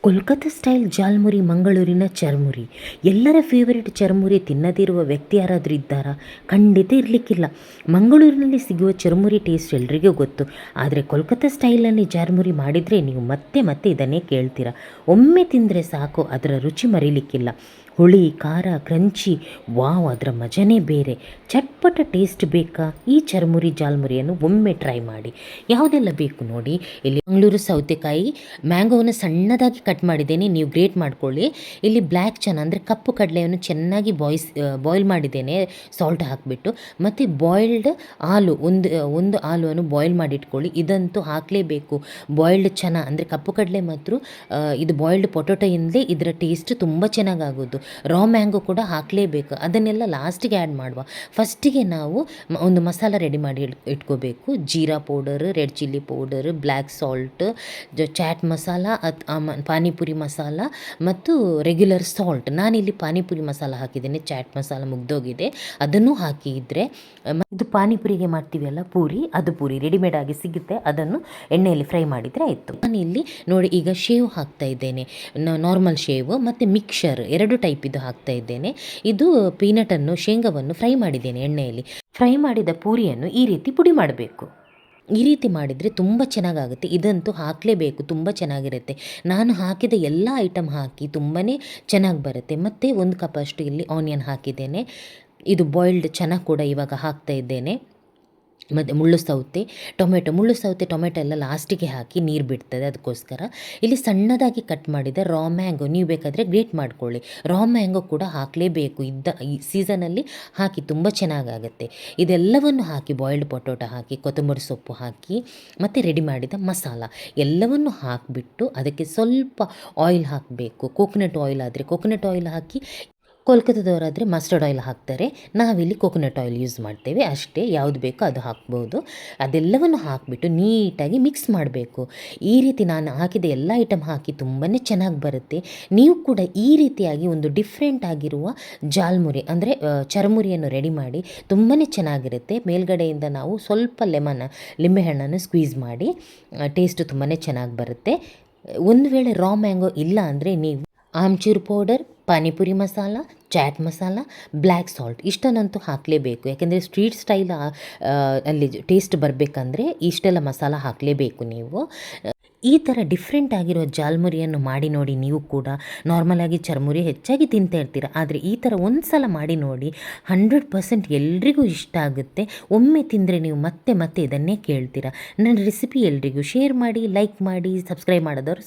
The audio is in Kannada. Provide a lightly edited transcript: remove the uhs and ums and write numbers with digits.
ಕೋಲ್ಕತ್ತಾ ಸ್ಟೈಲ್ ಜಾಲ್ಮುರಿ, ಮಂಗಳೂರಿನ ಚರ್ಮುರಿ. ಎಲ್ಲರ ಫೇವರೇಟ್ ಚರ್ಮುರಿ ತಿನ್ನದಿರುವ ವ್ಯಕ್ತಿ ಯಾರಾದರೂ ಇದ್ದಾರಾ? ಖಂಡಿತ ಇರಲಿಕ್ಕಿಲ್ಲ. ಮಂಗಳೂರಿನಲ್ಲಿ ಸಿಗುವ ಚರ್ಮುರಿ ಟೇಸ್ಟ್ ಎಲ್ರಿಗೂ ಗೊತ್ತು. ಆದರೆ ಕೋಲ್ಕತ್ತಾ ಸ್ಟೈಲಲ್ಲಿ ಜಾಲ್ಮುರಿ ಮಾಡಿದರೆ ನೀವು ಮತ್ತೆ ಮತ್ತೆ ಇದನ್ನೇ ಕೇಳ್ತೀರಾ. ಒಮ್ಮೆ ತಿಂದರೆ ಸಾಕು, ಅದರ ರುಚಿ ಮರೀಲಿಕ್ಕಿಲ್ಲ. ಹುಳಿ, ಖಾರ, ಕ್ರಂಚಿ, ವಾವ್, ಅದರ ಮಜನೇ ಬೇರೆ. ಚಟ್ಪಟ ಟೇಸ್ಟ್ ಬೇಕಾ? ಈ ಚರ್ಮುರಿ ಜಾಲ್ಮುರಿಯನ್ನು ಒಮ್ಮೆ ಟ್ರೈ ಮಾಡಿ. ಯಾವುದೆಲ್ಲ ಬೇಕು ನೋಡಿ. ಇಲ್ಲಿ ಮಂಗಳೂರು ಸೌತೆಕಾಯಿ, ಮ್ಯಾಂಗೋವನ್ನು ಸಣ್ಣದಾಗಿ ಕಟ್ ಮಾಡಿದ್ದೇನೆ, ನೀವು ಗ್ರೇಟ್ ಮಾಡ್ಕೊಳ್ಳಿ. ಇಲ್ಲಿ ಬ್ಲ್ಯಾಕ್ ಚನ ಅಂದರೆ ಕಪ್ಪು ಕಡಲೆಯನ್ನು ಚೆನ್ನಾಗಿ ಬಾಯ್ಲ್ ಮಾಡಿದ್ದೇನೆ ಸಾಲ್ಟ್ ಹಾಕಿಬಿಟ್ಟು. ಮತ್ತು ಬಾಯ್ಲ್ಡ್ ಆಲು, ಒಂದು ಆಲುವನ್ನು ಬಾಯ್ಲ್ ಮಾಡಿಟ್ಕೊಳ್ಳಿ. ಇದಂತೂ ಹಾಕಲೇಬೇಕು. ಬಾಯ್ಲ್ಡ್ ಚನ ಅಂದರೆ ಕಪ್ಪು ಕಡಲೆ ಮತ್ತು ಇದು ಬಾಯ್ಲ್ಡ್ ಪೊಟೊಟೊಯಿಂದಲೇ ಇದರ ಟೇಸ್ಟ್ ತುಂಬ ಚೆನ್ನಾಗಾಗೋದು. ರಾ ಮ್ಯಾಂಗೋ ಕೂಡ ಹಾಕಲೇಬೇಕು. ಅದನ್ನೆಲ್ಲ ಲಾಸ್ಟಿಗೆ ಆ್ಯಡ್ ಮಾಡುವ. ಫಸ್ಟಿಗೆ ನಾವು ಒಂದು ಮಸಾಲ ರೆಡಿ ಮಾಡಿ ಇಟ್ಕೋಬೇಕು. Jeera powder, red chilli powder, black salt, chaat masala, panipuri masala ಮತ್ತು ರೆಗ್ಯುಲರ್ ಸಾಲ್ಟ್. ನಾನಿಲ್ಲಿ ಪಾನಿಪುರಿ ಮಸಾಲ ಹಾಕಿದ್ದೇನೆ, ಚಾಟ್ ಮಸಾಲ ಮುಗ್ದೋಗಿದೆ, ಅದನ್ನು ಹಾಕಿದರೆ ಇದು ಪಾನಿಪುರಿಗೆ ಮಾಡ್ತೀವಲ್ಲ ಪೂರಿ, ಅದು ಪೂರಿ ರೆಡಿಮೇಡ್ ಆಗಿ ಸಿಗುತ್ತೆ, ಅದನ್ನು ಎಣ್ಣೆಯಲ್ಲಿ ಫ್ರೈ ಮಾಡಿದರೆ ಆಯಿತು. ನಾನಿಲ್ಲಿ ನೋಡಿ ಈಗ ಶೇವ್ ಹಾಕ್ತಾ ಇದ್ದೇನೆ, ನಾರ್ಮಲ್ ಶೇವ್ ಮತ್ತು ಮಿಕ್ಸರ್ ಎರಡು ಟೈಪ್ ಇದು ಹಾಕ್ತಾ ಇದ್ದೇನೆ. ಇದು ಪೀನಟನ್ನು, ಶೇಂಗವನ್ನು ಫ್ರೈ ಮಾಡಿದ್ದೇನೆ ಎಣ್ಣೆಯಲ್ಲಿ. ಫ್ರೈ ಮಾಡಿದ ಪೂರಿಯನ್ನು ಈ ರೀತಿ ಪುಡಿ ಮಾಡಬೇಕು. ಈ ರೀತಿ ಮಾಡಿದರೆ ತುಂಬ ಚೆನ್ನಾಗಾಗುತ್ತೆ. ಇದಂತೂ ಹಾಕಲೇಬೇಕು, ತುಂಬ ಚೆನ್ನಾಗಿರುತ್ತೆ. ನಾನು ಹಾಕಿದ ಎಲ್ಲ ಐಟಮ್ ಹಾಕಿ ತುಂಬಾ ಚೆನ್ನಾಗಿ ಬರುತ್ತೆ. ಮತ್ತು 1 ಕಪ್ ಅಷ್ಟು ಇಲ್ಲಿ ಆನಿಯನ್ ಹಾಕಿದ್ದೇನೆ. ಇದು ಬಾಯ್ಲ್ಡ್ ಚೆನ್ನಾಗಿ ಕೂಡ ಇವಾಗ ಹಾಕ್ತಾ ಇದ್ದೇನೆ. ಮತ್ತು ಮುಳ್ಳು ಸೌತೆ ಟೊಮೆಟೊ ಎಲ್ಲ ಲಾಸ್ಟಿಗೆ ಹಾಕಿ ನೀರು ಬಿಡ್ತದೆ, ಅದಕ್ಕೋಸ್ಕರ. ಇಲ್ಲಿ ಸಣ್ಣದಾಗಿ ಕಟ್ ಮಾಡಿದ ರಾ ಮ್ಯಾಂಗೋ, ನೀವು ಬೇಕಾದರೆ ಗ್ರೇಟ್ ಮಾಡ್ಕೊಳ್ಳಿ. ರಾ ಮ್ಯಾಂಗೋ ಕೂಡ ಹಾಕಲೇಬೇಕು, ಈ ಸೀಸನಲ್ಲಿ ಹಾಕಿ ತುಂಬ ಚೆನ್ನಾಗಾಗುತ್ತೆ. ಇದೆಲ್ಲವನ್ನು ಹಾಕಿ ಬಾಯ್ಲ್ಡ್ ಪೊಟೊಟೊ ಹಾಕಿ, ಕೊತ್ತಂಬರಿ ಸೊಪ್ಪು ಹಾಕಿ, ಮತ್ತು ರೆಡಿ ಮಾಡಿದ ಮಸಾಲ ಎಲ್ಲವನ್ನು ಹಾಕಿಬಿಟ್ಟು ಅದಕ್ಕೆ ಸ್ವಲ್ಪ ಆಯಿಲ್ ಹಾಕಬೇಕು. ಕೋಕೋನಟ್ ಆಯಿಲ್ ಆದರೆ ಕೋಕೋನಟ್ ಆಯಿಲ್ ಹಾಕಿ, ಕೋಲ್ಕತ್ತಾದವರಾದರೆ ಮಸ್ಟರ್ಡ್ ಆಯಿಲ್ ಹಾಕ್ತಾರೆ, ನಾವಿಲ್ಲಿ ಕೋಕೋನಟ್ ಆಯಿಲ್ ಯೂಸ್ ಮಾಡ್ತೇವೆ ಅಷ್ಟೇ. ಯಾವುದು ಬೇಕೋ ಅದು ಹಾಕ್ಬೋದು. ಅದೆಲ್ಲವನ್ನು ಹಾಕಿಬಿಟ್ಟು ನೀಟಾಗಿ ಮಿಕ್ಸ್ ಮಾಡಬೇಕು. ಈ ರೀತಿ ನಾನು ಹಾಕಿದ ಎಲ್ಲ ಐಟಮ್ ಹಾಕಿ ತುಂಬಾ ಚೆನ್ನಾಗಿ ಬರುತ್ತೆ. ನೀವು ಕೂಡ ಈ ರೀತಿಯಾಗಿ ಒಂದು ಡಿಫ್ರೆಂಟ್ ಆಗಿರುವ ಜಾಲ್ಮುರಿ ಅಂದರೆ ಚರ್ಮುರಿಯನ್ನು ರೆಡಿ ಮಾಡಿ, ತುಂಬಾ ಚೆನ್ನಾಗಿರುತ್ತೆ. ಮೇಲ್ಗಡೆಯಿಂದ ನಾವು ಸ್ವಲ್ಪ ಲಿಂಬೆಹಣ್ಣನ್ನು ಸ್ಕ್ವೀಸ್ ಮಾಡಿ, ಟೇಸ್ಟು ತುಂಬಾ ಚೆನ್ನಾಗಿ ಬರುತ್ತೆ. ಒಂದು ವೇಳೆ ರಾ ಮ್ಯಾಂಗೋ ಇಲ್ಲ ಅಂದರೆ ನೀವು amchur powder, panipuri masala, chaat masala, black salt ಇಷ್ಟನ್ನಂತೂ ಹಾಕಲೇಬೇಕು. ಯಾಕೆಂದರೆ ಸ್ಟ್ರೀಟ್ ಸ್ಟೈಲ್ ಅಲ್ಲಿ ಟೇಸ್ಟ್ ಬರಬೇಕಂದ್ರೆ ಇಷ್ಟೆಲ್ಲ ಮಸಾಲ ಹಾಕಲೇಬೇಕು ನೀವು. ಈ ಥರ ಡಿಫ್ರೆಂಟ್ ಆಗಿರೋ ಜಾಲ್ಮುರಿಯನ್ನು ಮಾಡಿ ನೋಡಿ. ನೀವು ಕೂಡ ನಾರ್ಮಲಾಗಿ ಚರ್ಮುರಿ ಹೆಚ್ಚಾಗಿ ತಿಂತಾ ಇರ್ತೀರ, ಆದರೆ ಈ ಥರ ಒಂದು ಸಲ ಮಾಡಿ ನೋಡಿ, 100% ಎಲ್ರಿಗೂ ಇಷ್ಟ ಆಗುತ್ತೆ. ಒಮ್ಮೆ ತಿಂದರೆ ನೀವು ಮತ್ತೆ ಮತ್ತೆ ಇದನ್ನೇ ಕೇಳ್ತೀರಾ. ನನ್ನ ರೆಸಿಪಿ ಎಲ್ರಿಗೂ ಶೇರ್ ಮಾಡಿ, ಲೈಕ್ ಮಾಡಿ, ಸಬ್ಸ್ಕ್ರೈಬ್ ಮಾಡೋದವರು